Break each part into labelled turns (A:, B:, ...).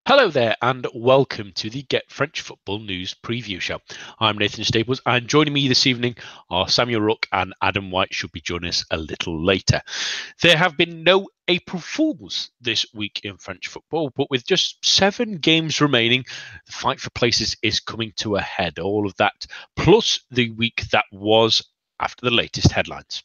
A: Hello there, and welcome to the Get French Football News Preview Show. I'm Nathan Staples, and joining me this evening are Samuel Rooke and Adam White. Should be joining us a little later. There have been no April Fools this week in French football, but with just 7 games remaining, the fight for places is coming to a head. All of that, plus the week that was after the latest headlines.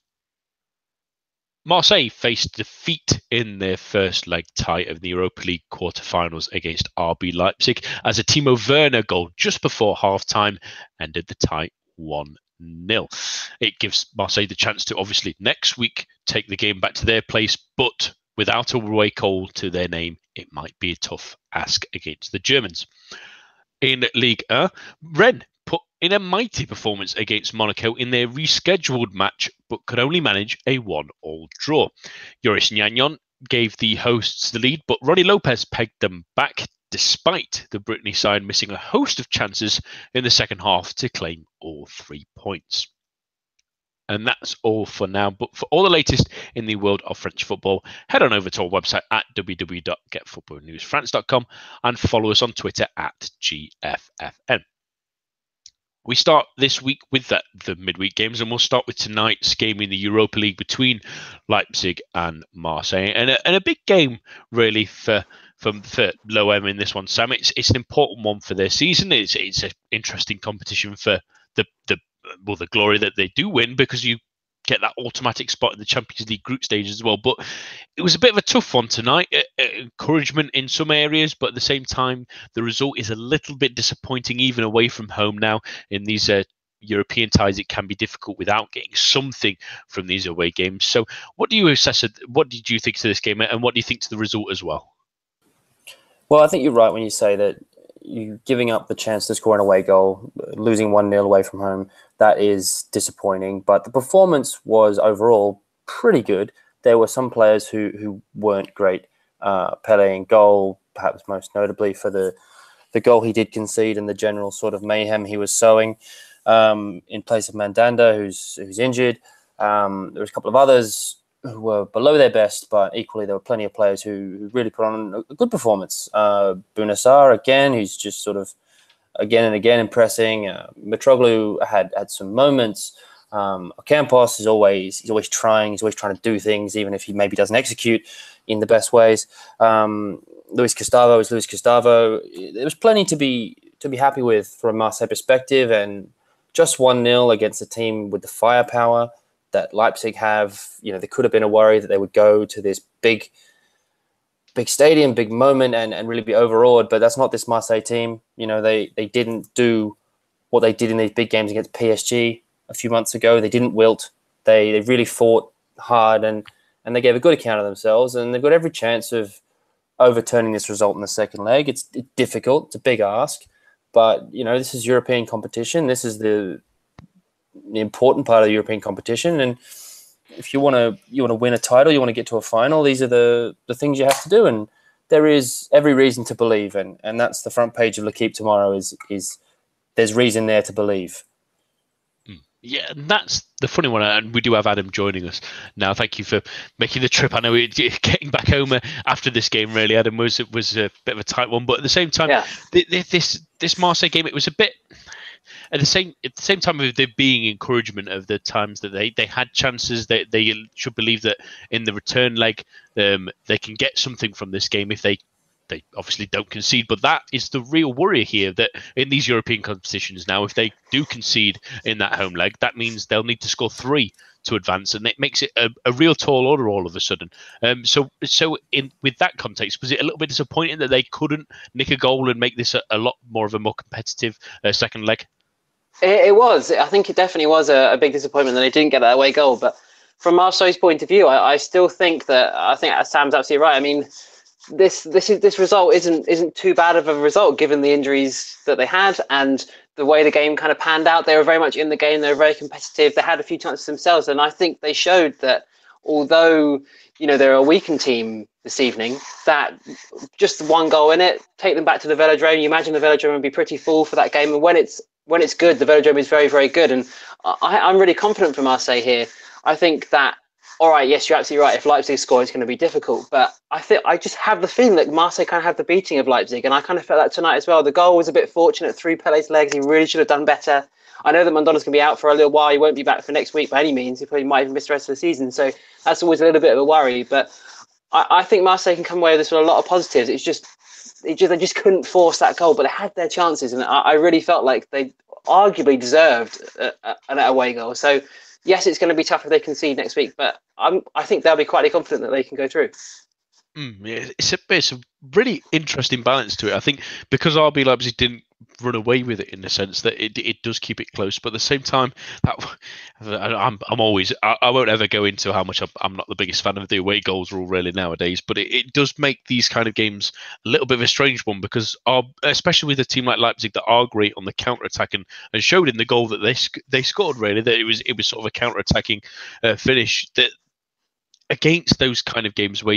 A: Marseille faced defeat in their first leg tie of the Europa League quarter-finals against RB Leipzig as a Timo Werner goal just before half-time ended the tie 1-0. It gives Marseille the chance to obviously next week take the game back to their place, but without a away goal to their name, it might be a tough ask against the Germans. In Ligue 1, Rennes put in a mighty performance against Monaco in their rescheduled match, but could only manage a 1-1 draw. Yoris Gnagnon gave the hosts the lead, but Ronnie Lopez pegged them back despite the Brittany side missing a host of chances in the second half to claim all 3 points. And that's all for now. But for all the latest in the world of French football, head on over to our website at www.getfootballnewsfrance.com and follow us on Twitter at GFFN. We start this week with the midweek games, and we'll start with tonight's game in the Europa League between Leipzig and Marseille. And a big game, really, for L'OM in this one, Sam. It's an important one for their season. It's an interesting competition for the glory that they do win, because you get that automatic spot in the Champions League group stage as well. But it was a bit of a tough one tonight. Encouragement in some areas, but at the same time, the result is a little bit disappointing, even away from home now. In these European ties, it can be difficult without getting something from these away games. So what do you assess? What did you think to this game, and what do you think to the result as well?
B: Well, I think you're right when you say that you giving up the chance to score an away goal, losing 1-0 away from home, that is disappointing. But the performance was overall pretty good. There were some players who weren't great. Pele in goal, perhaps most notably for the goal he did concede and the general sort of mayhem he was sowing in place of Mandanda, who's injured. There was a couple of others who were below their best, but equally there were plenty of players who really put on a good performance. Bounassar, again, who's just sort of again and again impressing. Mitroglou had some moments. Ocampos is always trying. He's always trying to do things, even if he maybe doesn't execute in the best ways. Luis Gustavo is Luis Gustavo. There was plenty to be happy with from a Marseille perspective, and just 1-0 against a team with the firepower that Leipzig have. There could have been a worry that they would go to this big stadium, big moment, and really be overawed. But that's not this Marseille team. They didn't do what they did in these big games against PSG a few months ago. They didn't wilt. They really fought hard, and they gave a good account of themselves. And they've got every chance of overturning this result in the second leg. It's difficult. It's a big ask. But, this is European competition. This is the important part of the European competition. And if you want to win a title, you want to get to a final, these are the things you have to do. And there is every reason to believe. And that's the front page of L'Équipe tomorrow is there's reason there to believe.
A: Yeah, and that's the funny one. And we do have Adam joining us now. Thank you for making the trip. I know getting back home after this game, really, Adam, was a bit of a tight one. But at the same time, this Marseille game, it was a bit... At the same time, of there being encouragement of the times that they had chances, they should believe that in the return leg, they can get something from this game if they obviously don't concede. But that is the real worry here, that in these European competitions now, if they do concede in that home leg, that means they'll need to score 3 to advance, and it makes it a real tall order all of a sudden. So with that context, was it a little bit disappointing that they couldn't nick a goal and make this a lot more competitive second leg?
C: It was. I think it definitely was a big disappointment that they didn't get that away goal. But from Marseille's point of view, I still think that Sam's absolutely right. I mean, this result isn't too bad of a result given the injuries that they had and the way the game kind of panned out. They were very much in the game. They were very competitive. They had a few chances themselves, and I think they showed that although they're a weakened team this evening, that just one goal in it, take them back to the Velodrome. You imagine the Velodrome would be pretty full for that game, and when it's good, the Velodrome is very, very good. And I'm really confident for Marseille here. I think that all right, yes, you're absolutely right. If Leipzig score, it's going to be difficult. But I just have the feeling that Marseille kind of have the beating of Leipzig, and I kind of felt that tonight as well. The goal was a bit fortunate through Pele's legs. He really should have done better. I know that Mandola's going to be out for a little while. He won't be back for next week by any means. He probably might even miss the rest of the season. So that's always a little bit of a worry. But I think Marseille can come away with this with a lot of positives. They just couldn't force that goal, but they had their chances, and I really felt like they arguably deserved an away goal. So yes, it's going to be tough if they concede next week, but I think they'll be quite confident that they can go through.
A: Yeah, it's a really interesting balance to it. I think because RB Leipzig didn't run away with it in the sense that it does keep it close, but at the same time, that I won't ever go into how much I'm not the biggest fan of the away goals rule really nowadays, but it does make these kind of games a little bit of a strange one because especially with a team like Leipzig that are great on the counter attack and showed in the goal that they scored really that it was sort of a counter attacking finish that. Against those kind of games where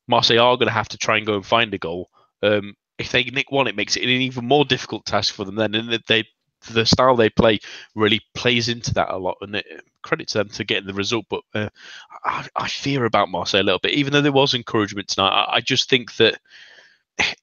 A: Marseille are going to have to try and go and find a goal. If they nick one, it makes it an even more difficult task for them. Then, and the style they play really plays into that a lot. And credit to them to getting the result. But I fear about Marseille a little bit, even though there was encouragement tonight. I just think that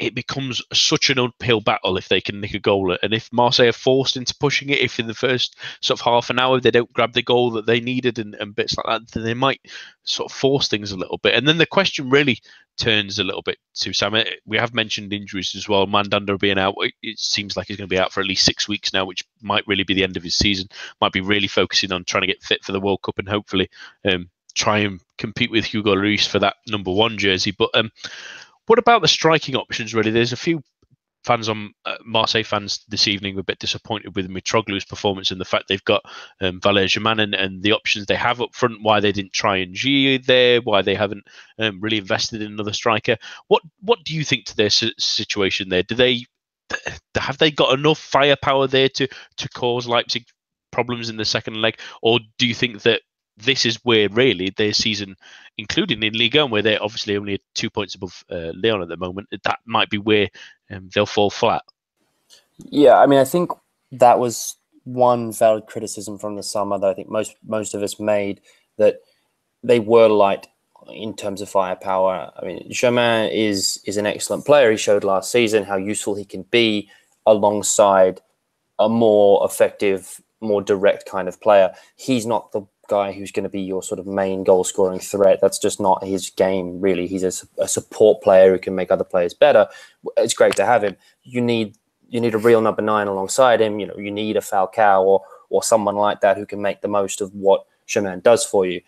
A: it becomes such an uphill battle if they can nick a goal. And if Marseille are forced into pushing it, if in the first sort of half an hour they don't grab the goal that they needed and bits like that, then they might sort of force things a little bit. And then the question really turns a little bit to Sam. We have mentioned injuries as well. Mandanda being out, it seems like he's going to be out for at least 6 weeks now, which might really be the end of his season. Might be really focusing on trying to get fit for the World Cup and hopefully try and compete with Hugo Lloris for that number 1 jersey. But what about the striking options, really? There's a few fans Marseille fans this evening were a bit disappointed with Mitroglou's performance and the fact they've got Valère-Germain and the options they have up front, why they didn't try Ng there, why they haven't really invested in another striker. What do you think to their situation there? Have they got enough firepower there to cause Leipzig problems in the second leg? Or do you think that this is where really their season, including in Ligue 1, where they're obviously only 2 points above Lyon at the moment, that might be where they'll fall flat?
B: Yeah, I mean, I think that was one valid criticism from the summer that I think most of us made, that they were light in terms of firepower. I mean, Germain is an excellent player. He showed last season how useful he can be alongside a more effective, more direct kind of player. He's not the guy who's going to be your sort of main goal scoring threat. That's just not his game, really. He's a support player who can make other players better. It's great to have him. You need a real number 9 alongside him. You need a Falcao or someone like that who can make the most of what Germain does for you.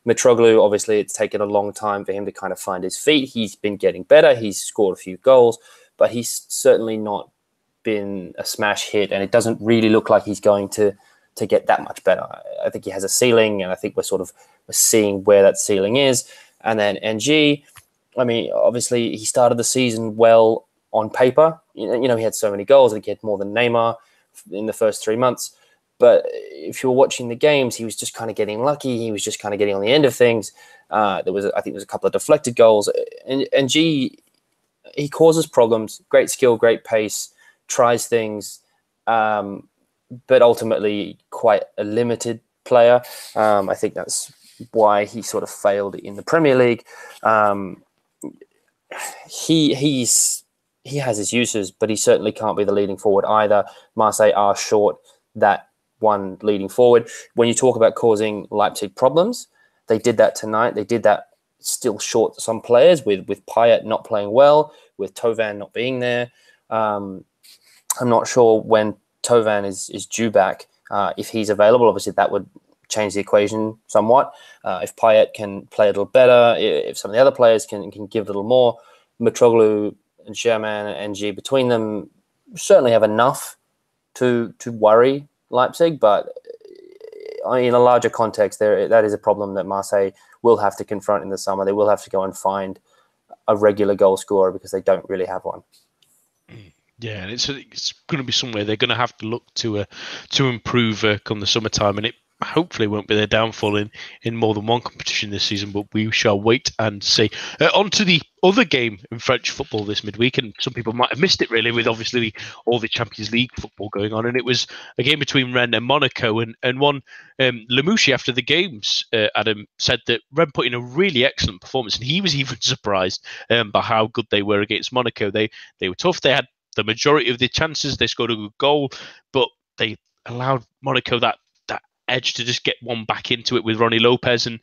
B: Mitroglou, obviously, it's taken a long time for him to kind of find his feet. He's been getting better. He's scored a few goals, but he's certainly not been a smash hit, and it doesn't really look like he's going to get that much better. I think he has a ceiling, and I think we're seeing where that ceiling is. And then Ng, I mean, obviously he started the season well on paper. He had so many goals, and he had more than Neymar in the first 3 months. But if you were watching the games, he was just kind of getting lucky. He was just kind of getting on the end of things. I think there was a couple of deflected goals. And Ng, he causes problems. Great skill, great pace, tries things. But ultimately quite a limited player. I think that's why he sort of failed in the Premier League. He has his uses, but he certainly can't be the leading forward either. Marseille are short that one leading forward. When you talk about causing Leipzig problems, they did that tonight. They did that still short some players with Payet not playing well, with Thauvin not being there. I'm not sure when Thauvin is due back. If he's available, obviously that would change the equation somewhat. If Payet can play a little better, if some of the other players can give a little more, Mitroglou and Germain and Ng between them certainly have enough to worry Leipzig, but in a larger context, that is a problem that Marseille will have to confront in the summer. They will have to go and find a regular goal scorer because they don't really have one.
A: Yeah, and it's going to be somewhere they're going to have to look to improve come the summertime, and it hopefully won't be their downfall in more than one competition this season, but we shall wait and see. On to the other game in French football this midweek, and some people might have missed it really, with obviously all the Champions League football going on, and it was a game between Rennes and Monaco, and one Lemouchi after the games, Adam, said that Rennes put in a really excellent performance, and he was even surprised by how good they were against Monaco. They were tough. They had the majority of the chances. They scored a good goal, but they allowed Monaco that edge to just get one back into it with Ronnie Lopez. And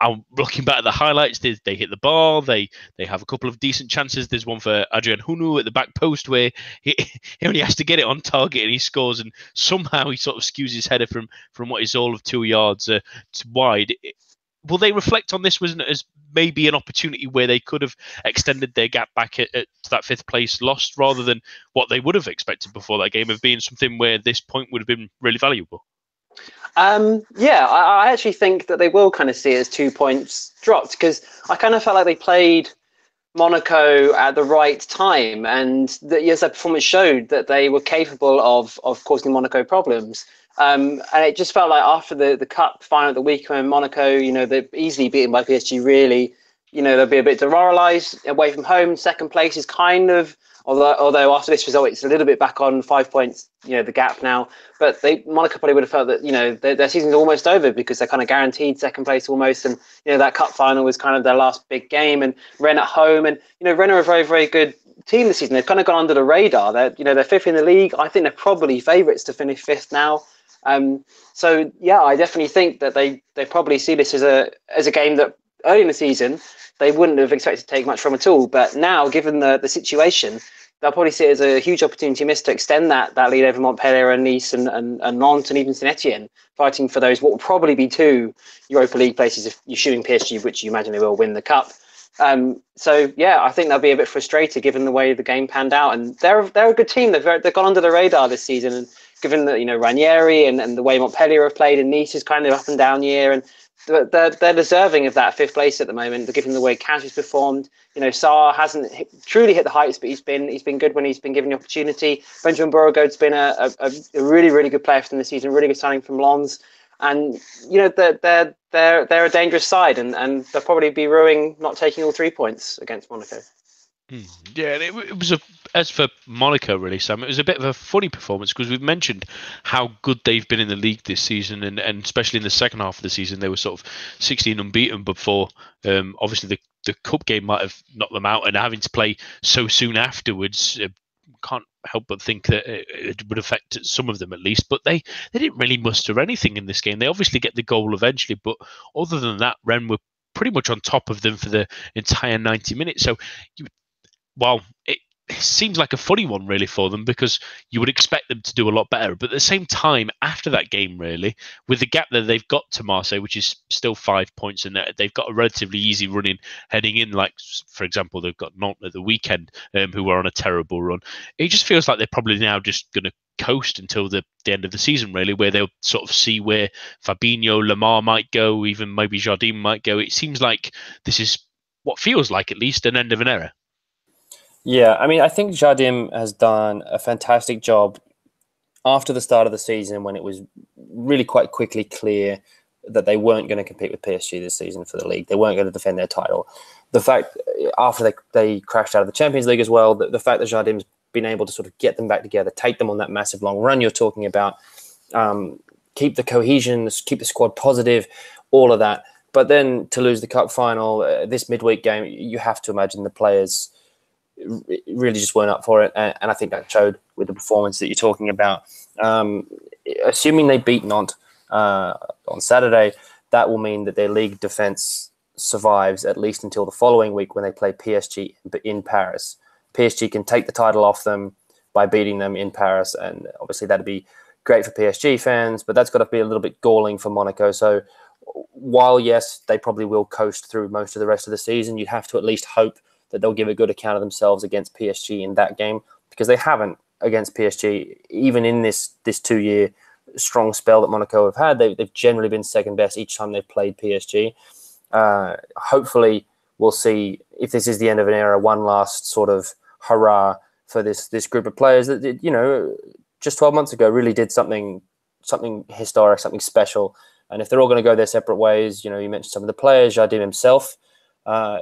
A: I'm looking back at the highlights. They hit the bar. They have a couple of decent chances. There's one for Adrian Hunu at the back post where he only has to get it on target and he scores. And somehow he sort of skews his header from what is all of 2 yards wide. Will they reflect on this as maybe an opportunity where they could have extended their gap back to that 5th place loss, rather than what they would have expected before that game of being something where this point would have been really valuable?
C: Yeah, I actually think that they will kind of see it as 2 points dropped, because I kind of felt like they played Monaco at the right time, and that, yes, their performance showed that they were capable of causing Monaco problems. And it just felt like after the cup final of the week, when Monaco, they're easily beaten by PSG, really, they'll be a bit demoralised away from home. 2nd place is kind of, although after this result, it's a little bit back on 5 points, the gap now. But Monaco probably would have felt that, their season's almost over, because they're kind of guaranteed 2nd place almost. And, that cup final was kind of their last big game, and Rennes at home. And, Rennes are a very, very good team this season. They've kind of gone under the radar. They're 5th in the league. I think they're probably favourites to finish 5th now. So yeah, I definitely think that they probably see this as a game that early in the season they wouldn't have expected to take much from at all. But now, given the situation, they'll probably see it as a huge opportunity missed to extend that lead over Montpellier and Nice and Nantes and even Saint-Etienne, fighting for those what will probably be 2 Europa League places if you're shooting PSG, which you imagine they will win the cup. So yeah, I think they'll be a bit frustrated given the way the game panned out, and they're a good team. They've gone under the radar this season, and given that Ranieri and the way Montpellier have played, and Nice is kind of up and down year, and they're deserving of that 5th place at the moment. Given the way Cash has performed, Sarr hasn't truly hit the heights, but he's been good when he's been given the opportunity. Benjamin Beauregard's been a really, really good player from the season, really good signing from Lens, and they're a dangerous side, and they'll probably be ruining not taking all 3 points against Monaco.
A: Yeah, it was as for Monaco, really, Sam, it was a bit of a funny performance, because we've mentioned how good they've been in the league this season, and especially in the second half of the season, they were sort of 16 unbeaten before. Obviously, the cup game might have knocked them out, and having to play so soon afterwards, can't help but think that it would affect some of them at least. But they didn't really muster anything in this game. They obviously get the goal eventually, but other than that, Rennes were pretty much on top of them for the entire 90 minutes. So well, it seems like a funny one, really, for them, because you would expect them to do a lot better. But at the same time, after that game, really, with the gap that they've got to Marseille, which is still 5 points, and they've got a relatively easy run heading in, like, for example, they've got Nantes at the weekend, who were on a terrible run. It just feels like they're probably now just going to coast until the end of the season, really, where they'll sort of see where Fabinho, Lamar might go, even maybe Jardim might go. It seems like this is what feels like, at least, an end of an era.
B: Yeah, I mean, I think Jardim has done a fantastic job after the start of the season, when it was really quite quickly clear that they weren't going to compete with PSG this season for the league. They weren't going to defend their title. The fact, after they crashed out of the Champions League as well, the fact that Jardim's been able to sort of get them back together, take them on that massive long run you're talking about, keep the cohesion, keep the squad positive, all of that. But then to lose the cup final, this midweek game, you have to imagine the players really just weren't up for it, and I think that showed with the performance that you're talking about. Assuming they beat Nantes on Saturday, that will mean that their league defence survives at least until the following week, when they play PSG in Paris. PSG can take the title off them by beating them in Paris, and obviously that'd be great for PSG fans, but that's got to be a little bit galling for Monaco. So while, yes, they probably will coast through most of the rest of the season, you'd have to at least hope that they'll give a good account of themselves against PSG in that game, because they haven't against PSG, even in this 2-year strong spell that Monaco have had. They've generally been second best each time they've played PSG. Hopefully, we'll see, if this is the end of an era, one last sort of hurrah for this group of players that, just 12 months ago really did something historic, something special. And if they're all going to go their separate ways, you mentioned some of the players, Jardim himself,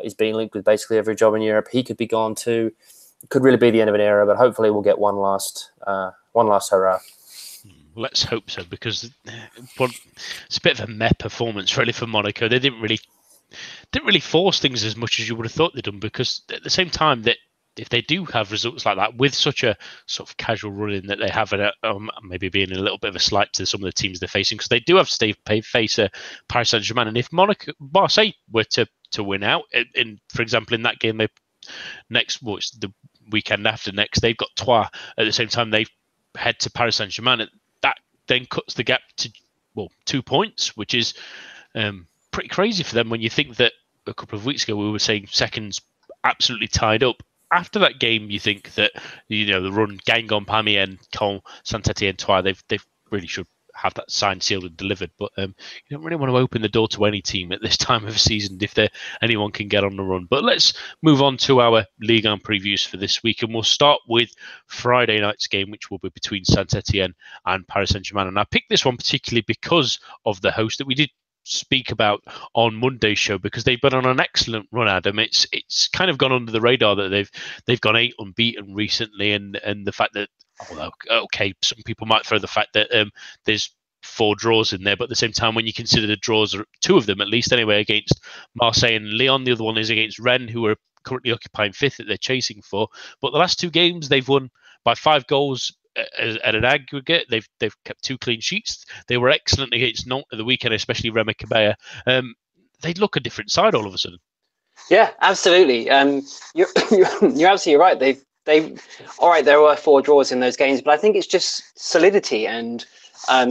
B: is being linked with basically every job in Europe. He could be gone too. It could really be the end of an era, but hopefully we'll get one last hurrah.
A: Let's hope so, because it's a bit of a meh performance really for Monaco. They didn't really force things as much as you would have thought they'd done, because at the same time that if they do have results like that with such a sort of casual run-in that they have, maybe being a little bit of a slight to some of the teams they're facing, because they do have to face Paris Saint-Germain, and if Marseille were to win out, for example, in that game, it's the weekend after next, they've got Troyes. At the same time, they head to Paris Saint-Germain. That then cuts the gap to 2 points, which is pretty crazy for them when you think that a couple of weeks ago we were saying seconds absolutely tied up. After that game, you think that the run Guingamp, Amiens, Caen, Saint-Etienne, Troyes, they really should have that signed, sealed, and delivered. But you don't really want to open the door to any team at this time of the season if anyone can get on the run. But let's move on to our Ligue 1 previews for this week, and we'll start with Friday night's game, which will be between Saint-Etienne and Paris Saint-Germain. And I picked this one particularly because of the host that we did speak about on Monday's show, because they've been on an excellent run, Adam. It's kind of gone under the radar that they've gone 8 unbeaten recently, and the fact that, although okay, some people might throw the fact that there's 4 draws in there, but at the same time, when you consider the draws, 2 of them at least anyway, against Marseille and Lyon, the other one is against Rennes, who are currently occupying 5th that they're chasing for. But the last 2 games they've won by 5 goals at an aggregate. They've kept 2 clean sheets. They were excellent against Nantes at the weekend, especially Remy Cabella. They look a different side all of a sudden.
C: Yeah, absolutely. You're absolutely right. They all right. There were 4 draws in those games, but I think it's just solidity and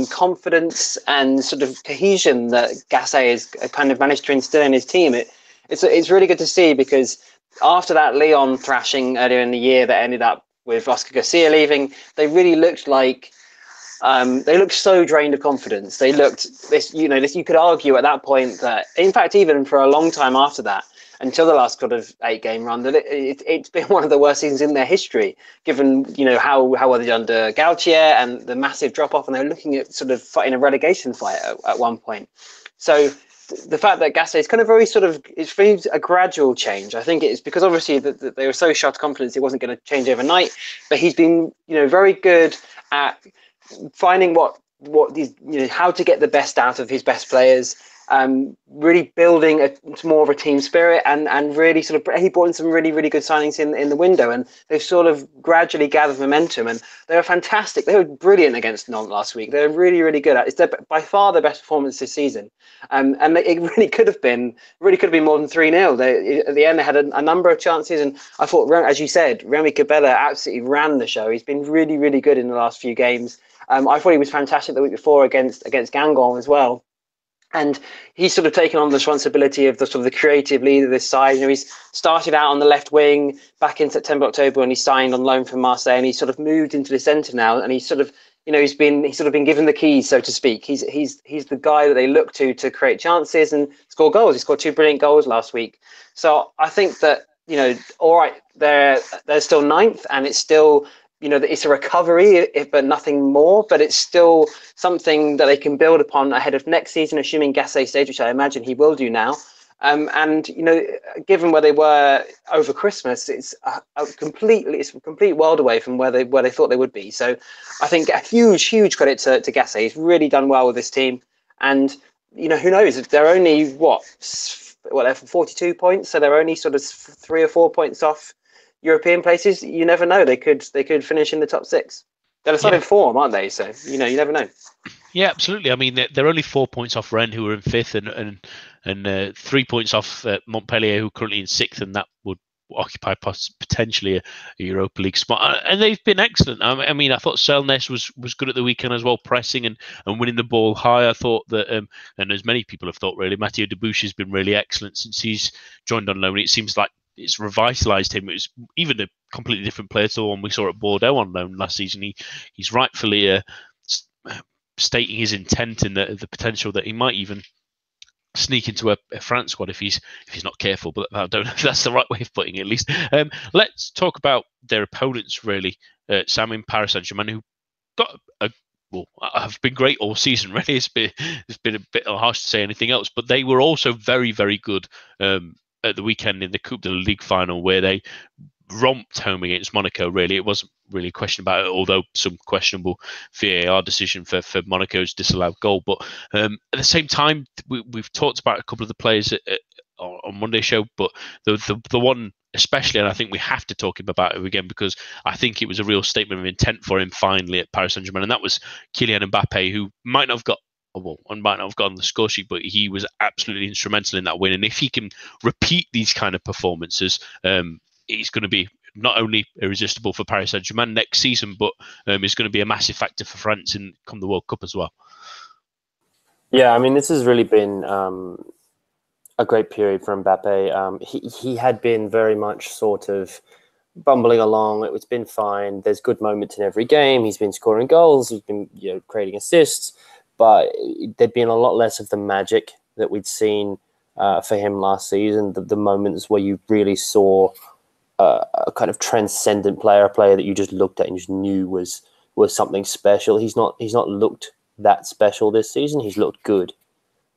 C: confidence and sort of cohesion that Gasset has kind of managed to instill in his team. It's really good to see, because after that Lyon thrashing earlier in the year that ended up with Oscar Garcia leaving, they really looked like they looked so drained of confidence. They looked you could argue at that point that, in fact, even for a long time after that, until the last sort of 8-game run, that it's been one of the worst seasons in their history, given how well they've done under Gautier and the massive drop off, and they're looking at sort of fighting a relegation fight at one point. So the fact that Gasset is kind of it's a gradual change. I think it's because obviously that they were so short of confidence it wasn't going to change overnight, but he's been very good at finding what these how to get the best out of his best players. Really building more of a team spirit, and really he brought in some really, really good signings in the window, and they've sort of gradually gathered momentum, and they were fantastic. They were brilliant against Nantes last week. They're really, really good at it. It's by far their best performance this season, and it really could have been more than 3-0. At the end they had a number of chances, and I thought, as you said, Remy Cabella absolutely ran the show. He's been really, really good in the last few games. I thought he was fantastic the week before against Guingamp as well. And he's sort of taken on the responsibility of the creative leader of this side. He's started out on the left wing back in September, October, when he signed on loan from Marseille, and he's sort of moved into the centre now. And he's sort of, he's been given the keys, so to speak. He's the guy that they look to create chances and score goals. He scored 2 brilliant goals last week. So I think that all right, they're still 9th, and it's still. It's a recovery, but nothing more. But it's still something that they can build upon ahead of next season, assuming Gasset stays, which I imagine he will do now. And given where they were over Christmas, it's a complete world away from where they thought they would be. So I think a huge credit to Gasset. He's really done well with this team. And who knows? They're only they're 42 points, so they're only sort of 3 or 4 points off European places. You never know. They could finish in the top 6. They're in form, aren't they? So you never know.
A: Yeah, absolutely. I mean, they're only 4 points off Rennes, who are in 5th, and 3 points off Montpellier, who are currently in 6th, and that would occupy potentially a Europa League spot. And they've been excellent. I mean, I thought Selness was good at the weekend as well, pressing and winning the ball high. I thought that, and as many people have thought, really, Mathieu Debouche has been really excellent since he's joined on loan. It seems like it's revitalised him. It was even a completely different player to the one we saw at Bordeaux on loan last season. He's rightfully stating his intent in the potential that he might even sneak into a France squad if he's not careful. But I don't know if that's the right way of putting it, at least. Let's talk about their opponents, really. Sam in Paris Saint-Germain, who have been great all season. Really, it's been a bit harsh to say anything else, but they were also very, very good at the weekend in the Coupe de la Ligue final where they romped home against Monaco. Really, it wasn't really a question about it, although some questionable VAR decision for Monaco's disallowed goal. But at the same time, we've talked about a couple of the players on Monday's show, but the one especially, and I think we have to talk about it again because I think it was a real statement of intent for him finally at Paris Saint-Germain, and that was Kylian Mbappe, who might not have got on the score sheet, but he was absolutely instrumental in that win. And if he can repeat these kind of performances, he's going to be not only irresistible for Paris Saint-Germain next season, but he's going to be a massive factor for France in come the World Cup as well.
B: Yeah, I mean, this has really been a great period for Mbappe. He had been very much sort of bumbling along. It's been fine. There's good moments in every game. He's been scoring goals. He's been creating assists, but there'd been a lot less of the magic that we'd seen for him last season. The moments where you really saw a kind of transcendent player, a player that you just looked at and just knew was something special. He's not looked that special this season. He's looked good.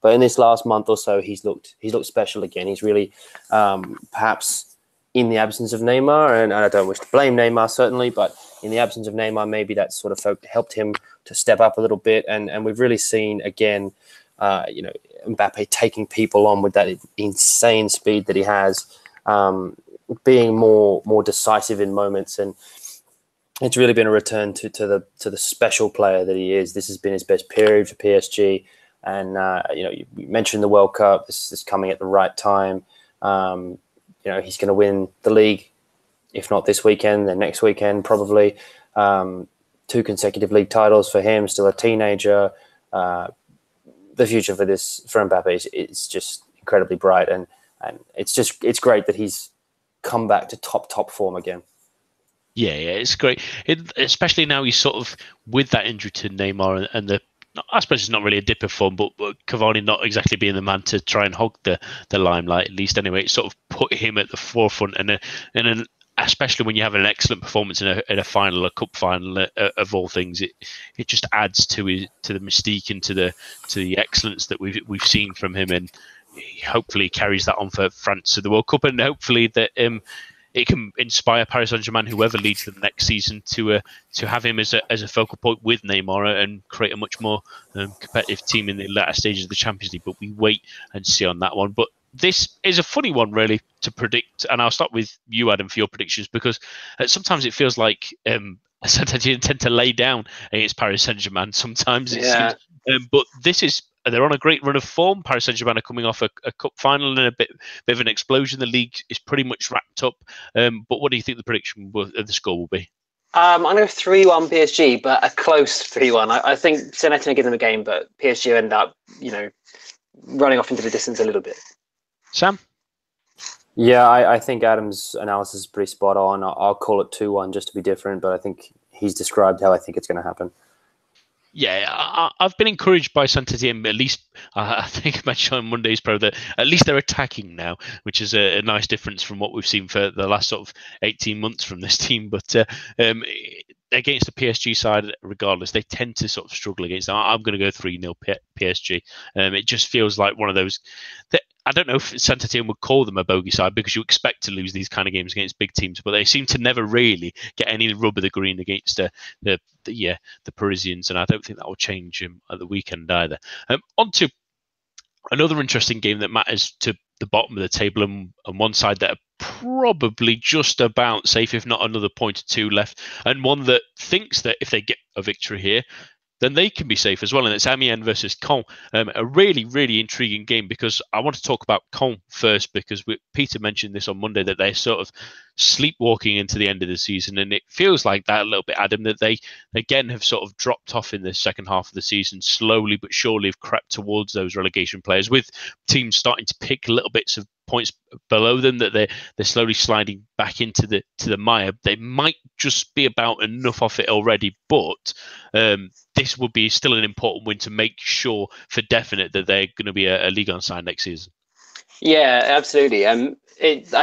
B: But in this last month or so, he's looked special again. He's really, perhaps in the absence of Neymar, and I don't wish to blame Neymar certainly, but in the absence of Neymar, maybe that sort of helped him to step up a little bit. And we've really seen again, Mbappe taking people on with that insane speed that he has, being more decisive in moments, and it's really been a return to the special player that he is. This has been his best period for PSG. And, you mentioned the World Cup. This is coming at the right time. He's going to win the league, if not this weekend, then next weekend probably. 2 consecutive league titles for him, still a teenager. The future for Mbappe is just incredibly bright. And it's great that he's come back to top form again.
A: Yeah, it's great. Especially now he's sort of with that injury to Neymar and I suppose it's not really a dip of form, but Cavani not exactly being the man to try and hog the limelight, at least anyway. It sort of put him at the forefront, and especially when you have an excellent performance in a final, a cup final of all things, it just adds to the mystique and to the excellence that we've seen from him, and he hopefully carries that on for France to the World Cup, and hopefully that it can inspire Paris Saint-Germain, whoever leads them next season, to have him as a focal point with Neymar and create a much more competitive team in the latter stages of the Champions League. But we wait and see on that one. But this is a funny one, really, to predict. And I'll start with you, Adam, for your predictions, because sometimes it feels like Saint-Etienne tend to lay down against Paris Saint-Germain. Sometimes it seems. But they're on a great run of form. Paris Saint-Germain are coming off a cup final and a bit of an explosion. The league is pretty much wrapped up. But what do you think the prediction of the score will be?
C: I'm going to go 3-1 PSG, but a close 3-1. I think Saint-Etienne give them a game, but PSG end up, running off into the distance a little bit.
A: Sam?
B: Yeah, I think Adam's analysis is pretty spot on. I'll call it 2-1 just to be different, but I think he's described how I think it's going to happen.
A: Yeah, I've been encouraged by Saint-Etienne. At least I think I mentioned on Monday's Pro that at least they're attacking now, which is a nice difference from what we've seen for the last sort of 18 months from this team. But against the PSG side, regardless, they tend to sort of struggle against them. I'm going to go 3-0 PSG. It just feels like one of those that I don't know if Saint-Etienne would call them a bogey side, because you expect to lose these kind of games against big teams, but they seem to never really get any rub of the green against the Parisians, and I don't think that will change at the weekend either. On to another interesting game that matters to the bottom of the table, and one side that are probably just about safe, if not another point or 2 left, and one that thinks that if they get a victory here, then they can be safe as well. And it's Amiens versus Caen. A really, really intriguing game, because I want to talk about Caen first, because Peter mentioned this on Monday, that they're sort of sleepwalking into the end of the season. And it feels like that a little bit, Adam, that they, again, have sort of dropped off in the second half of the season, slowly but surely have crept towards those relegation players, with teams starting to pick little bits of points below them, that they're slowly sliding back into the mire. They might just be about enough off it already, but this would be still an important win to make sure for definite that they're going to be a Ligue 1 side next season.
C: Yeah, absolutely. I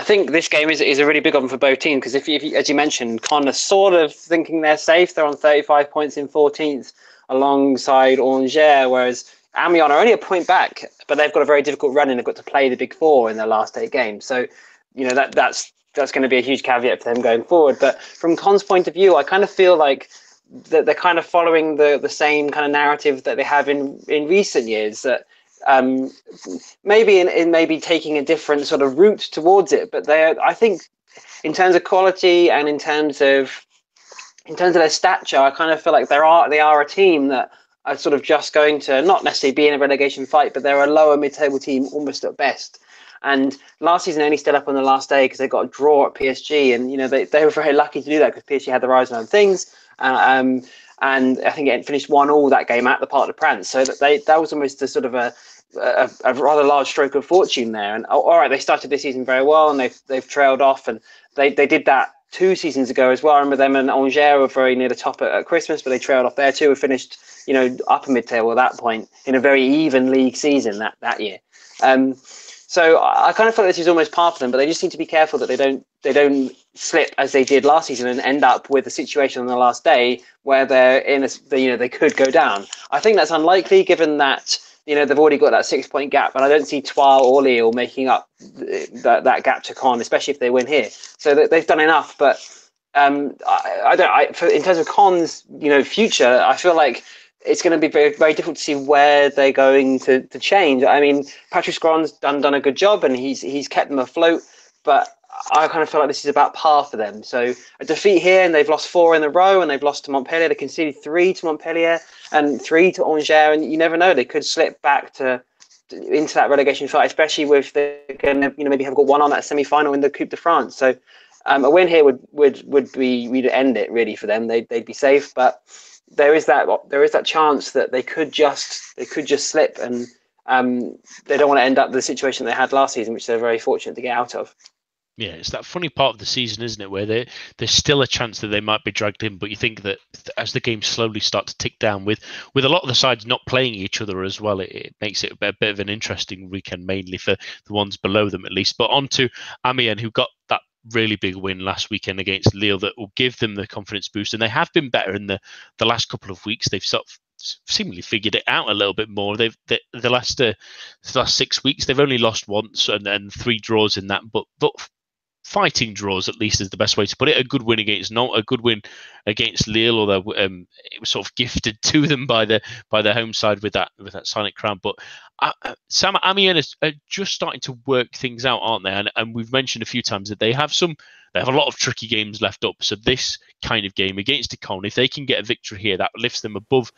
C: think this game is a really big one for both teams, because if as you mentioned, Caen are sort of thinking they're safe. They're on 35 points in 14th alongside Angers, whereas Amiens are only a point back, but they've got a very difficult run and they've got to play the Big Four in their last 8 games. So, that's going to be a huge caveat for them going forward. But from Con's point of view, I kind of feel like that they're kind of following the same kind of narrative that they have in recent years, that maybe in maybe taking a different sort of route towards it. But I think in terms of quality and in terms of their stature, I kind of feel like they are a team that are sort of just going to not necessarily be in a relegation fight, but they're a lower mid-table team almost at best. And last season only stood up on the last day because they got a draw at PSG, and they were very lucky to do that because PSG had their eyes on other things. And I think it finished 1-1 that game at the Parc des Princes. So that was almost a sort of a rather large stroke of fortune there. And all right, they started this season very well, and they've trailed off, and they did that 2 seasons ago as well. I remember them and Angers were very near the top at Christmas, but they trailed off there too. We finished, upper mid-table at that point in a very even league season that year. So I kind of feel like this is almost par for them, but they just need to be careful that they don't slip as they did last season and end up with a situation on the last day where they're they could go down. I think that's unlikely given that they've already got that 6-point gap, and I don't see Troyes or Lille making up that gap to Caen, especially if they win here. So they've done enough, but in terms of Caen's future, I feel like it's going to be very, very difficult to see where they're going to change. I mean, Patrice Grand's done a good job, and he's kept them afloat, but I kind of feel like this is about par for them. So a defeat here, and they've lost 4 in a row, and they've lost to Montpellier. They conceded 3 to Montpellier and 3 to Angers, and you never know, they could slip back into that relegation fight, especially with they're going to maybe have got one on that semi-final in the Coupe de France. So a win here would be end it really for them. They'd be safe, but there is that chance that they could just slip, and they don't want to end up the situation they had last season, which they're very fortunate to get out of.
A: Yeah, it's that funny part of the season, isn't it, where there's still a chance that they might be dragged in, but you think that as the games slowly start to tick down, with a lot of the sides not playing each other as well, it makes it a bit of an interesting weekend, mainly for the ones below them at least. But on to Amiens, who got that really big win last weekend against Lille that will give them the confidence boost, and they have been better in the last couple of weeks. They've sort of seemingly figured it out a little bit more. The last 6 weeks they've only lost once and 3 draws in that, but fighting draws, at least, is the best way to put it. A good win against Nantes, a good win against Lille, although it was sort of gifted to them by their home side with that silent crown. But Sam, Amiens are just starting to work things out, aren't they? And we've mentioned a few times that they have a lot of tricky games left up. So this kind of game against Caen, if they can get a victory here, that lifts them above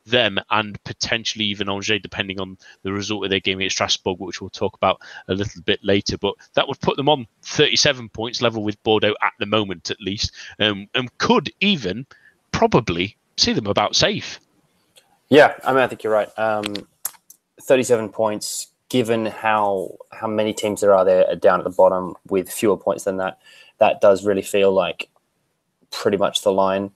A: them and potentially even Angers, depending on the result of their game against Strasbourg, which we'll talk about a little bit later. But that would put them on 37 points, level with Bordeaux at the moment, at least, and could even probably see them about safe.
B: Yeah, I think you're right. 37 points, given how many teams there are down at the bottom with fewer points than that does really feel like pretty much the line.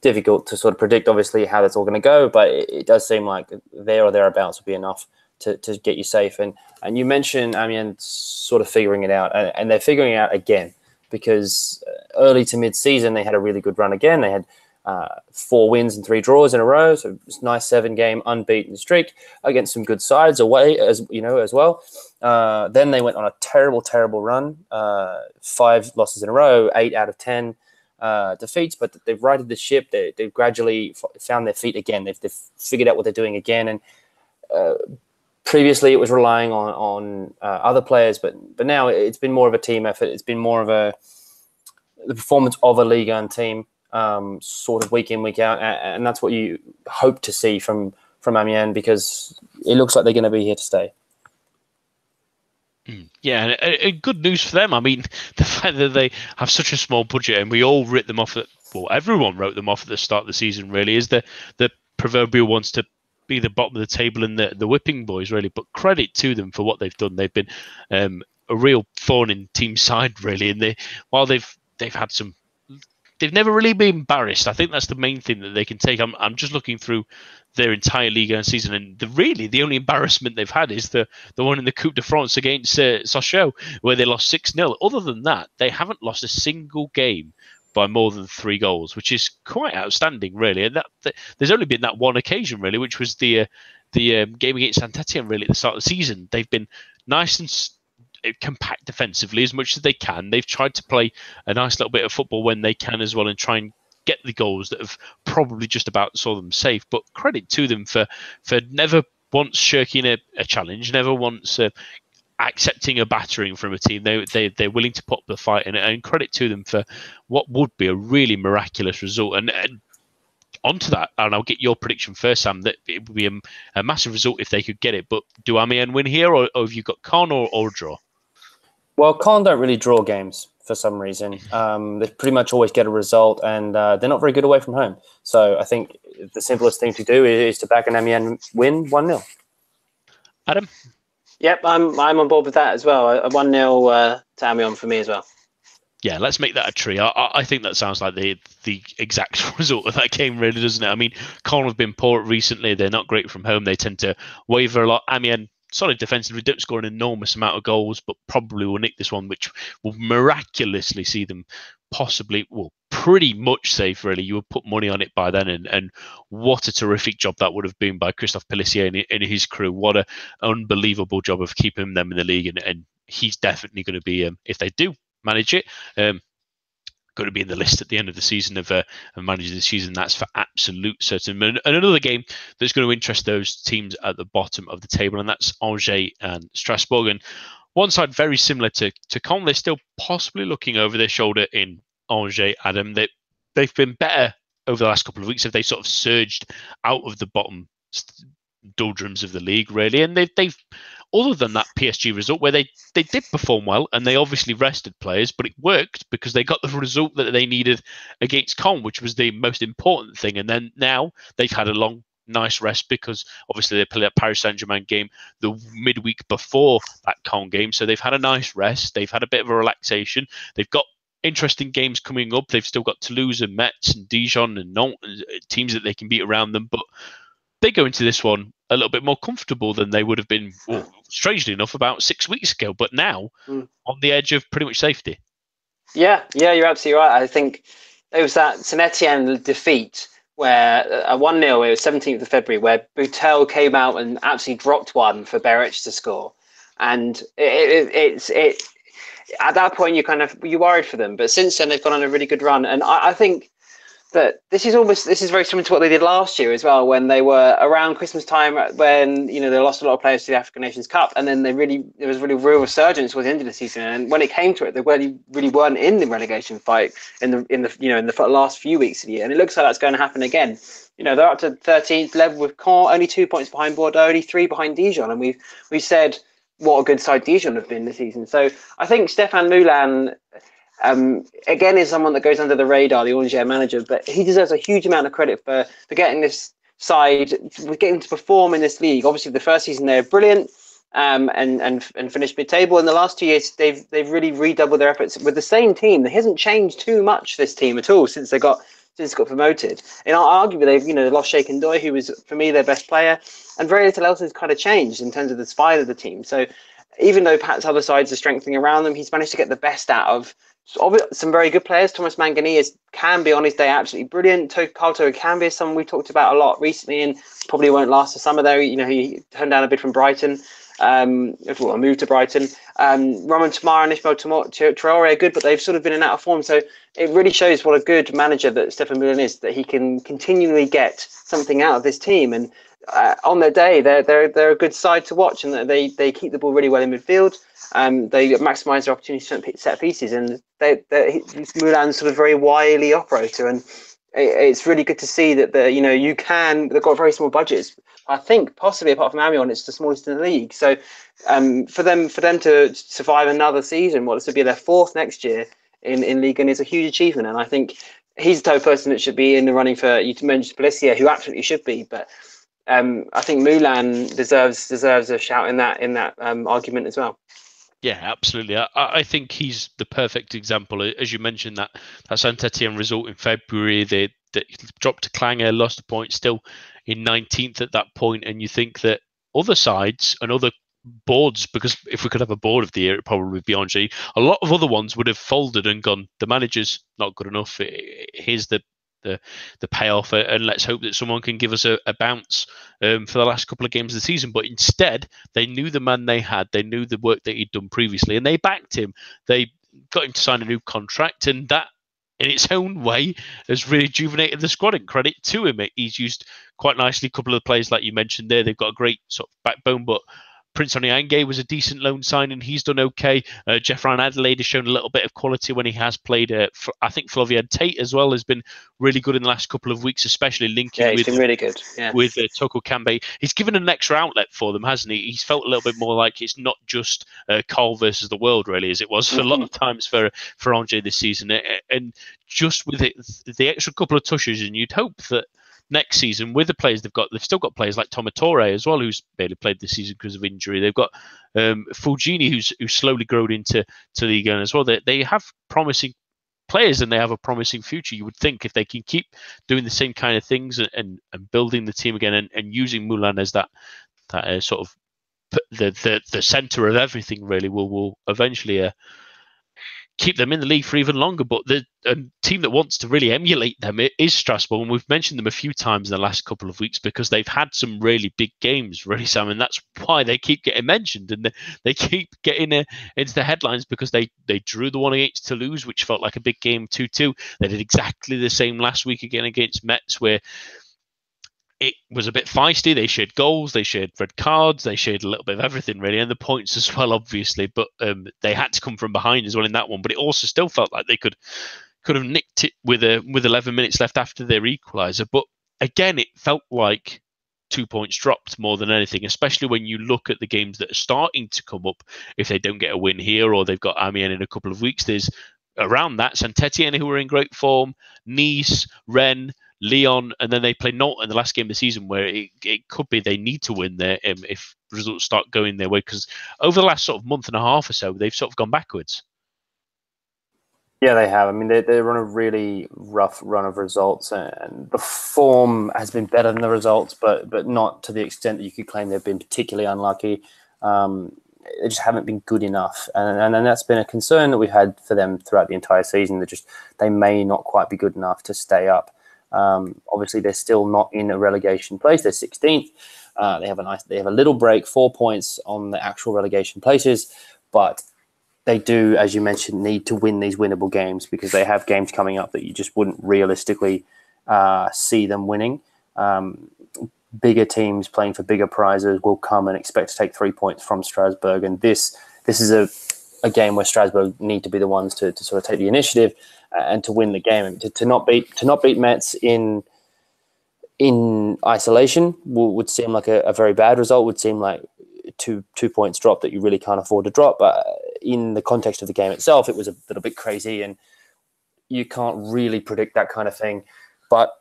B: Difficult to sort of predict, obviously, how that's all going to go, but it does seem like there or thereabouts will be enough to get you safe. And you mentioned Amiens sort of figuring it out, and they're figuring it out again, because early to mid-season they had a really good run again. They had 4 wins and 3 draws in a row, so it's a nice 7-game unbeaten streak against some good sides away as well. Then they went on a terrible run, 5 losses in a row, 8 out of 10 defeats, but they've righted the ship. They've gradually found their feet again. They've figured out what they're doing again. And previously it was relying on other players, but now it's been more of a team effort. It's been more of the performance of a Ligue 1 team, sort of week in, week out, and that's what you hope to see from Amiens, because it looks like they're going to be here to stay.
A: Yeah, and good news for them. I mean, the fact that they have such a small budget, and we all writ them off everyone wrote them off at the start of the season, really, is the proverbial ones to be the bottom of the table and the whipping boys, really. But credit to them for what they've done. They've been a real thorn in team side, really, and while they've had some, they've never really been embarrassed. I think that's the main thing that they can take. I'm just looking through their entire Ligue 1 season, and the only embarrassment they've had is the one in the Coupe de France against Sochaux, where they lost 6-0. Other than that, they haven't lost a single game by more than 3 goals, which is quite outstanding, really. And that there's only been that one occasion, really, which was the the game against Saint-Etienne, really, at the start of the season. They've been nice and compact defensively as much as they can. They've tried to play a nice little bit of football when they can as well and try and get the goals that have probably just about saw them safe. But credit to them for never once shirking a challenge, never once accepting a battering from a team. They're willing to put up the fight, and credit to them for what would be a really miraculous result. And onto that, and I'll get your prediction first, Sam, that it would be a massive result if they could get it. But do Amiens win here, or have you got Caen or a draw?
B: Well, Caen don't really draw games for some reason. They pretty much always get a result, and they're not very good away from home. So I think the simplest thing to do is to back an Amiens win 1-0.
A: Adam?
C: Yep, I'm on board with that as well. A 1-0 to Amiens for me as well.
A: Yeah, let's make that a tree. I think that sounds like the exact result of that game, really, doesn't it? I mean, Caen have been poor recently. They're not great from home. They tend to waver a lot. Amiens, solid defensively, don't score an enormous amount of goals, but probably will nick this one, which will miraculously see them possibly, well, pretty much safe, really. You would put money on it by then, and what a terrific job that would have been by Christophe Pélissier and his crew. What an unbelievable job of keeping them in the league, and he's definitely going to be, if they do manage it, going to be in the list at the end of the season of managing the season. That's for absolute certain. And another game that's going to interest those teams at the bottom of the table, and that's Angers and Strasbourg. And one side very similar to Caen, they're still possibly looking over their shoulder in Angers, Adam. They've been better over the last couple of weeks. If they sort of surged out of the bottom doldrums of the league, really, and they've other than that PSG result where they did perform well and they obviously rested players, but it worked because they got the result that they needed against Caen, which was the most important thing. And then now they've had a long, nice rest because obviously they played that Paris Saint-Germain game the midweek before that Caen game, so they've had a nice rest. They've had a bit of a relaxation. They've got interesting games coming up. They've still got Toulouse and Metz and Dijon and Nantes, teams that they can beat around them, but they go into this one a little bit more comfortable than they would have been, well, strangely enough, about 6 weeks ago, but now on the edge of pretty much safety. Yeah,
C: you're absolutely right. I think it was that Saint-Etienne defeat where a 1-0, it was 17th of February, where Boutel came out and absolutely dropped one for Berich to score. And it's at that point, you worried for them. But since then, they've gone on a really good run. And I think that this is very similar to what they did last year as well, when they were around Christmas time, when they lost a lot of players to the African Nations Cup, and then there was really real resurgence towards the end of the season. And when it came to it, they really weren't in the relegation fight in the last few weeks of the year. And it looks like that's going to happen again. They're up to 13th level with Caen, only 2 points behind Bordeaux, only 3 behind Dijon, and we've said what a good side Dijon have been this season. So I think Stéphane Moulin, again, is someone that goes under the radar, the Angers manager, but he deserves a huge amount of credit for getting this side, getting to perform in this league. Obviously, the first season they're brilliant and finished mid-table. In the last 2 years, they've really redoubled their efforts with the same team. It hasn't changed too much, this team, at all since it got promoted. And arguably, they've lost Sheikh Ndoye, who was, for me, their best player, and very little else has kind of changed in terms of the spine of the team. So even though perhaps other sides are strengthening around them, he's managed to get the best out of some very good players. Thomas Mangani can be on his day absolutely brilliant. Carl Cambi is someone we've talked about a lot recently and probably won't last the summer though. He turned down a bid from Brighton, moved to Brighton. Roman Tamar and Ishmael Traore are good, but they've sort of been in out of form. So it really shows what a good manager that Stéphane Moulin is, that he can continually get something out of this team. And on their day, they're a good side to watch, and they keep the ball really well in midfield. They maximise their opportunities to set pieces, and Moulin's sort of very wily operator, and it's really good to see that they've got very small budgets. I think possibly apart from Amiens, it's the smallest in the league. So for them to survive another season, this will be their 4th next year in Ligue, and is a huge achievement. And I think he's the type of person that should be in the running for, you mentioned Pélissier, who absolutely should be, but I think Moulin deserves a shout in that argument as well.
A: Yeah, absolutely. I think he's the perfect example. As you mentioned, that Saint-Etienne result in February, they dropped to Clanger, lost a point, still in 19th at that point. And you think that other sides and other boards, because if we could have a board of the year, it probably would be Angers, a lot of other ones would have folded and gone, the manager's not good enough. Here's the the payoff, and let's hope that someone can give us a bounce for the last couple of games of the season. But instead, they knew the man they had, they knew the work that he'd done previously, and they backed him. They got him to sign a new contract, and that, in its own way, has rejuvenated the squad, and credit to him. He's used quite nicely a couple of the players like you mentioned there. They've got a great sort of backbone, but Prince Onyanga was a decent loan signing. He's done okay. Jeff Ryan Adelaide has shown a little bit of quality when he has played. I think Flavian Tate as well has been really good in the last couple of weeks, especially linking
C: he's been really good. Yeah.
A: with Toko Kambe. He's given an extra outlet for them, hasn't he? He's felt a little bit more like it's not just Carl versus the world, really, as it was for a lot of times for Angers this season. And just with the extra couple of touches, and you'd hope that next season, with the players they've still got players like Tomatore as well, who's barely played this season because of injury. They've got Fulgini, who's slowly grown into Ligue as well. They have promising players and they have a promising future. You would think if they can keep doing the same kind of things and building the team again and using Moulin as that sort of the centre of everything, really, will eventually keep them in the league for even longer. But the team that wants to really emulate them is Strasbourg, and we've mentioned them a few times in the last couple of weeks because they've had some really big games, really, Sam, and that's why they keep getting mentioned and they keep getting into the headlines because they drew the one against Toulouse, which felt like a big game, 2-2. They did exactly the same last week again against Metz, where it was a bit feisty. They shared goals, they shared red cards, they shared a little bit of everything, really, and the points as well, obviously. But they had to come from behind as well in that one. But it also still felt like they could have nicked it with 11 minutes left after their equaliser. But again, it felt like 2 points dropped more than anything, especially when you look at the games that are starting to come up. If they don't get a win here, or they've got Amiens in a couple of weeks, there's around that Saint-Etienne, who are in great form, Nice, Rennes, Lyon, and then they play Nantes in the last game of the season, where it could be they need to win there if results start going their way, because over the last sort of month and a half or so, they've sort of gone backwards.
B: Yeah, they have. I mean, they're on a really rough run of results, and the form has been better than the results, but not to the extent that you could claim they've been particularly unlucky. They just haven't been good enough, and that's been a concern that we've had for them throughout the entire season. That they may not quite be good enough to stay up. Obviously, they're still not in a relegation place. They're 16th. They have a little break, 4 points on the actual relegation places, but they do, as you mentioned, need to win these winnable games because they have games coming up that you just wouldn't realistically see them winning. Bigger teams playing for bigger prizes will come and expect to take 3 points from Strasbourg, and this is a game where Strasbourg need to be the ones to sort of take the initiative and to win the game. And to not beat Metz in isolation would seem like a very bad result. Would seem like two points drop that you really can't afford to drop. But in the context of the game itself, it was a little bit crazy, and you can't really predict that kind of thing. But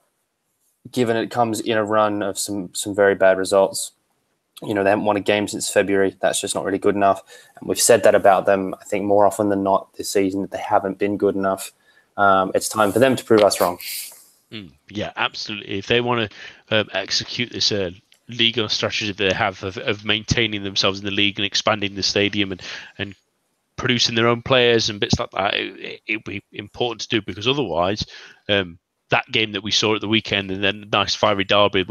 B: given it comes in a run of some very bad results, you know, they haven't won a game since February. That's just not really good enough. And we've said that about them, I think, more often than not this season, that they haven't been good enough. It's time for them to prove us wrong.
A: Yeah, absolutely. If they want to execute this legal strategy they have of maintaining themselves in the league and expanding the stadium and producing their own players and bits like that, it would be important to do, because otherwise that game that we saw at the weekend and then nice fiery derby,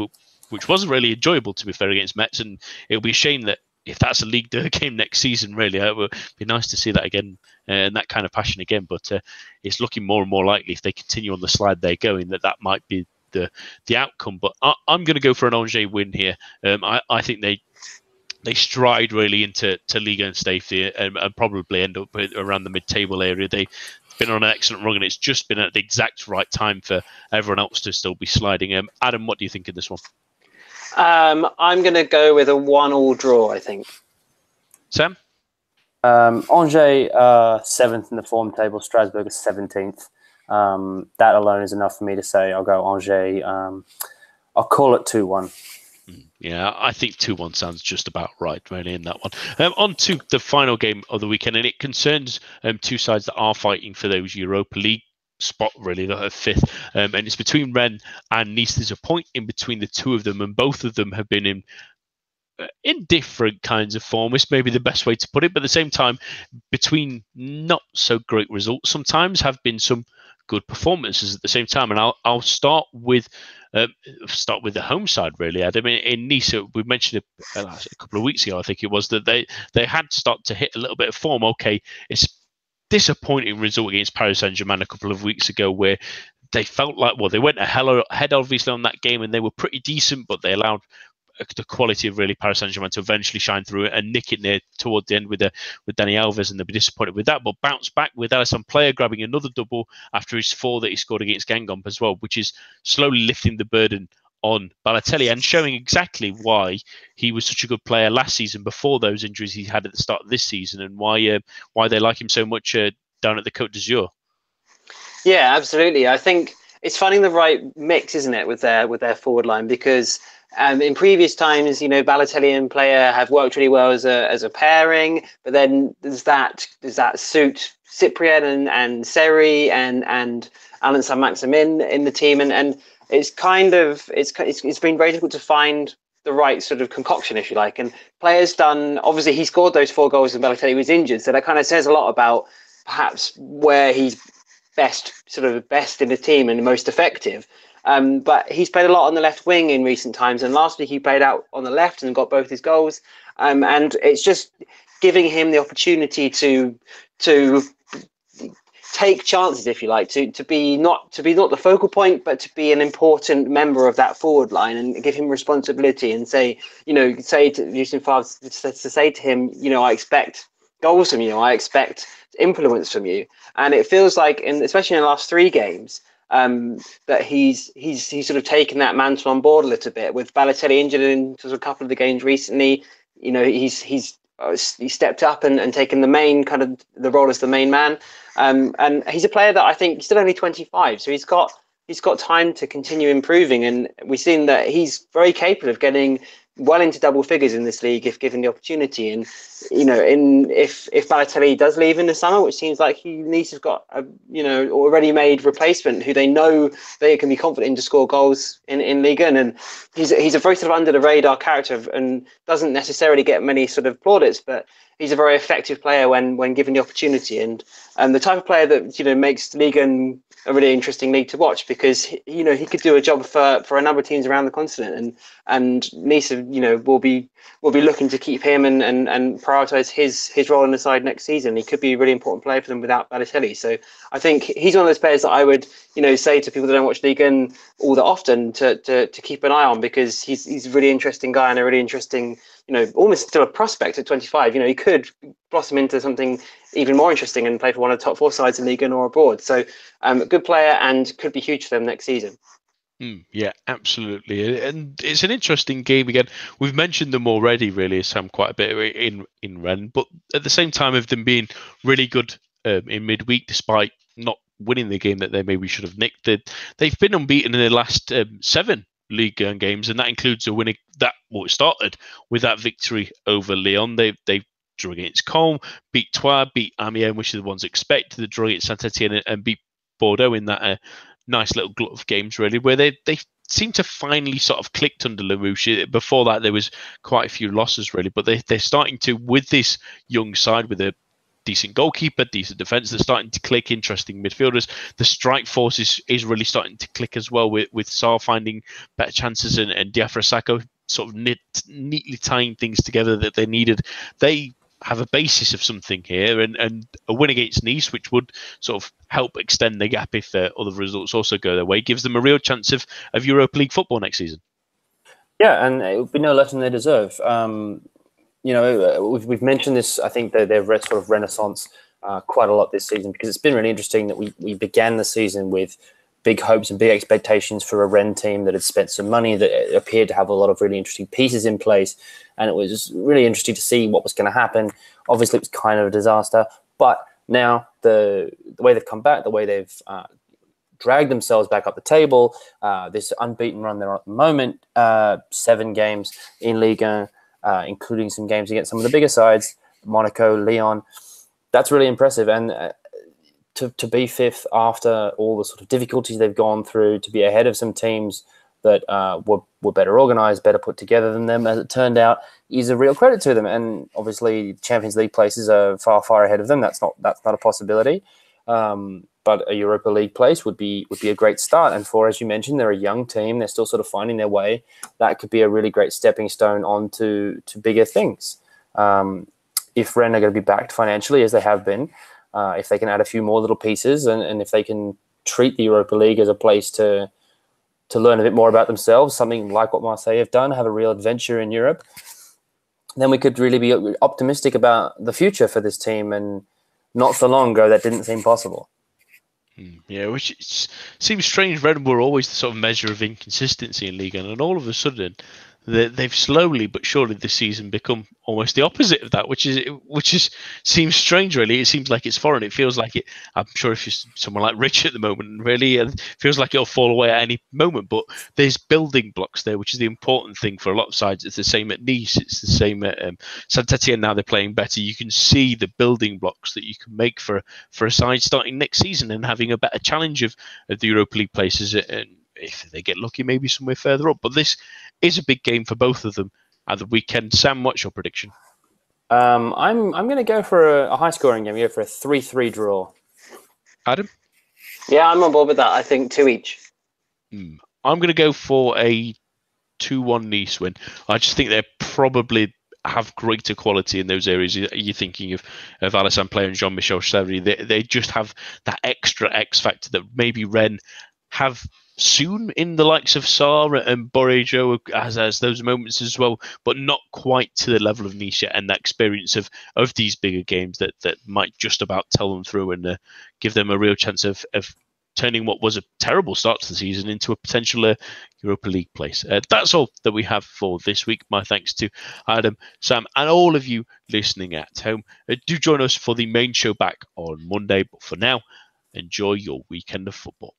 A: which wasn't really enjoyable, to be fair, against Metz, and it'll be a shame that if that's a Ligue 2 game next season, really, it would be nice to see that again and that kind of passion again. But it's looking more and more likely, if they continue on the slide they're going, that might be the outcome. But I'm going to go for an Angers win here. I think they stride really into Ligue 1 safety and probably end up around the mid-table area. They've been on an excellent run, and it's just been at the exact right time for everyone else to still be sliding. Adam, what do you think of this one?
C: I'm going to go with a 1-1 draw, I think.
A: Sam?
B: Angers 7th in the form table, Strasbourg is 17th. That alone is enough for me to say I'll go Angers. I'll call it 2-1.
A: Yeah, I think 2-1 sounds just about right, really, in that one. On to the final game of the weekend, and it concerns two sides that are fighting for those Europa League spot, really, the fifth, and it's between Rennes and Nice. There's a point in between the two of them, and both of them have been in different kinds of form. This may be the best way to put it, but at the same time, between not so great results sometimes have been some good performances at the same time. And I'll start with the home side, really. I mean, in Nice, we mentioned it a couple of weeks ago, I think it was, that they had started to hit a little bit of form. Okay, it's disappointing result against Paris Saint-Germain a couple of weeks ago where they felt like, well, they went ahead obviously on that game and they were pretty decent, but they allowed the quality of really Paris Saint-Germain to eventually shine through it and nick it near toward the end with Dani Alves, and they'll be disappointed with that, but bounce back with Alisson Player grabbing another double after his 4 that he scored against Guingamp as well, which is slowly lifting the burden on Balotelli and showing exactly why he was such a good player last season before those injuries he had at the start of this season, and why they like him so much down at the Côte d'Azur.
C: Yeah, absolutely. I think it's finding the right mix, isn't it, with their forward line, because in previous times, Balotelli and Player have worked really well as a pairing, but then there's that suit Cyprien and Seri and Alain Saint-Maximin in the team, and it's been very difficult to find the right sort of concoction, if you like. And Player's done, obviously he scored those 4 goals when Balotelli was injured, so that kind of says a lot about perhaps where he's best in the team and most effective. But he's played a lot on the left wing in recent times, and last week he played out on the left and got both his goals. And it's just giving him the opportunity to take chances, if you like, to be not the focal point, but to be an important member of that forward line and give him responsibility and say to Lucien Favre, to say to him, I expect goals from you, I expect influence from you. And it feels like, especially in the last 3 games, that he's sort of taken that mantle on board a little bit. With Balotelli injured in a couple of the games recently, he's stepped up and taken the main kind of the role as the main man. And he's a player that I think he's still only 25, so he's got time to continue improving. And we've seen that he's very capable of getting well into double figures in this league if given the opportunity. And if Balotelli does leave in the summer, which seems like Nice has got a already made replacement who they know they can be confident to score goals in Ligue, and he's a very sort of under the radar character and doesn't necessarily get many sort of plaudits, but he's a very effective player when given the opportunity, and the type of player that makes Ligue a really interesting league to watch, because he could do a job for a number of teams around the continent, and Nice will be looking to keep him and prioritise his role in the side next season. He could be a really important player for them without Balotelli. So I think he's one of those players that I would say to people that don't watch Ligue 1 all that often to keep an eye on, because he's a really interesting guy and a really interesting almost still a prospect at 25. He could blossom into something even more interesting and play for one of the top 4 sides in Ligue 1 or abroad. So a good player and could be huge for them next season.
A: Yeah, absolutely. And it's an interesting game again. We've mentioned them already, really, Sam, quite a bit in Rennes, but at the same time of them being really good in midweek, despite not winning the game that they maybe should have nicked. They've been unbeaten in their last 7 Ligue 1 games, and that includes a winning that started with that victory over Lyon. They drew against Caen, beat Troyes, beat Amiens, which are the ones expected, the draw against Saint-Etienne, and beat Bordeaux in that nice little glut of games, really, where they seem to finally sort of clicked under Lamouche. Before that, there was quite a few losses, really, but they're starting to, with this young side, with a decent goalkeeper, decent defence, they're starting to click, interesting midfielders. The strike force is really starting to click as well, with Sarr finding better chances and Diafra Sakho sort of neatly tying things together that they needed. They have a basis of something here, and a win against Nice, which would sort of help extend the gap if other results also go their way, gives them a real chance of Europa League football next season.
B: Yeah, and it would be no less than they deserve. We've mentioned this, I think, their sort of renaissance quite a lot this season, because it's been really interesting that we began the season with big hopes and big expectations for a Rennes team that had spent some money, that appeared to have a lot of really interesting pieces in place, and it was really interesting to see what was going to happen. Obviously, it was kind of a disaster, but now the way they've come back, the way they've dragged themselves back up the table, this unbeaten run they're on at the moment, 7 games in Ligue 1, including some games against some of the bigger sides, Monaco, Lyon. That's really impressive, and to be 5th after all the sort of difficulties they've gone through, to be ahead of some teams that were better organised, better put together than them, as it turned out, is a real credit to them. And obviously, Champions League places are far, far ahead of them. That's not a possibility. but a Europa League place would be a great start. And for, as you mentioned, they're a young team. They're still sort of finding their way. That could be a really great stepping stone on to bigger things. If Rennes are going to be backed financially, as they have been, if they can add a few more little pieces, and if they can treat the Europa League as a place to learn a bit more about themselves, something like what Marseille have done, have a real adventure in Europe, then we could really be optimistic about the future for this team. And not so long ago, that didn't seem possible.
A: Yeah, which seems strange. Rennes were always the sort of measure of inconsistency in Ligue 1, and all of a sudden, they've slowly but surely this season become almost the opposite of that, which seems strange. Really, it seems like it's foreign. It feels like it. I'm sure if you're someone like Rich at the moment, really, it feels like it'll fall away at any moment. But there's building blocks there, which is the important thing for a lot of sides. It's the same at Nice. It's the same at Saint-Etienne. Now they're playing better. You can see the building blocks that you can make for a side starting next season and having a better challenge of the Europa League places. And if they get lucky, maybe somewhere further up. But this is a big game for both of them at the weekend. Sam, what's your prediction?
B: I'm going to go for a high-scoring game. I'm going to go for a 3-3 draw.
A: Adam?
C: Yeah, I'm on board with that. I think 2 each.
A: I'm going to go for a 2-1 Nice win. I just think they probably have greater quality in those areas. You're thinking of Alassane Player and Jean-Michel Seri. They just have that extra X factor that maybe Rennes have soon in the likes of Sarr and Borejo as those moments as well, but not quite to the level of Nice yet, and that experience of these bigger games that might just about tell them through and give them a real chance of turning what was a terrible start to the season into a potential Europa League place. That's all that we have for this week. My thanks to Adam, Sam, and all of you listening at home. Do join us for the main show back on Monday, but for now, enjoy your weekend of football.